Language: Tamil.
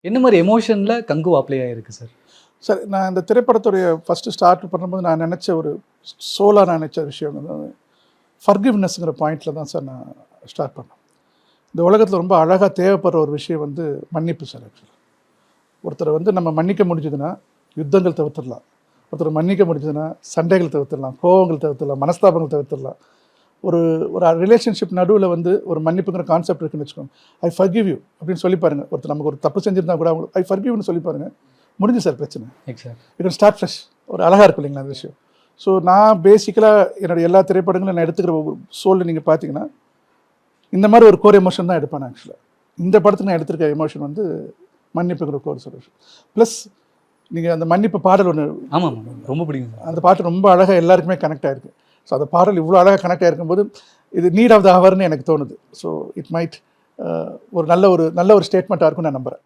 என்ன மாரி எமோஷன்ல கங்குவா அப்ளை ஆயிருக்கு சார்? சார் நான் இந்த திரைப்படத்துடைய ஃபஸ்ட்டு ஸ்டார்ட் பண்ணும்போது நான் நினச்ச ஒரு சோலாக நான் நினச்ச விஷயம் வந்து ஃபர்கிவ்னஸ்ங்கிற பாயிண்டில் தான் சார் நான் ஸ்டார்ட் பண்ணேன். இந்த உலகத்தில் ரொம்ப அழகாக தேவைப்படுற ஒரு விஷயம் வந்து மன்னிப்பு சார். ஆக்சுவலாக ஒருத்தரை வந்து நம்ம மன்னிக்க முடிஞ்சதுன்னா யுத்தங்கள் தவிர்த்துடலாம், ஒருத்தரை மன்னிக்க முடிஞ்சதுன்னா சண்டைகள் தவிர்த்துடலாம், கோபங்கள் தவிர்த்துடலாம், மனஸ்தாபங்கள் தவிர்த்துடலாம். ஒரு ஒரு ரிலேஷன்ஷிப் நடுவில் வந்து ஒரு மன்னிப்புங்கிற கான்செப்ட் இருக்குன்னு வச்சுக்கோங்க. ஐ ஃபர்கிவ் யூ அப்படின்னு சொல்லி பாருங்கள். ஒருத்தர் நமக்கு ஒரு தப்பு செஞ்சிருந்தா கூட அவங்க ஐ ஃபர்கிவ்னு சொல்லி பாருங்கள், முடிஞ்சு சார் பிரச்சனை. You can start fresh. ஒரு அழகாக இருக்கும் இல்லைங்களா அந்த விஷயம். ஸோ நான் பேசிக்கலாக என்னுடைய எல்லா திரைப்படங்களும் நான் எடுத்துக்கிற ஒரு சோலில் நீங்கள் பார்த்தீங்கன்னா இந்த மாதிரி ஒரு கோர் எமோஷன் தான் எடுப்பேன். ஆக்சுவலாக இந்த படத்துக்கு நான் எடுத்திருக்க எமோஷன் வந்து மன்னிப்புங்கிற கோர் சொல்யூஷன். ப்ளஸ் நீங்கள் அந்த மன்னிப்பு பாடல் ஒன்று, ஆமாம் ரொம்ப பிடிக்கும். அந்த பாட்டு ரொம்ப அழகாக எல்லாருக்குமே கனெக்ட் ஆகிருக்கு. ஸோ அந்த பாடல் இவ்வளோ அழகாக கனெக்ட் ஆகிருக்கும்போது இது நீட் ஆஃப் த ஹவர்னு எனக்கு தோணுது. ஸோ இட் மைட் ஒரு நல்ல ஒரு ஸ்டேட்மெண்ட்டாக இருக்கும்னு நான் நம்புகிறேன்.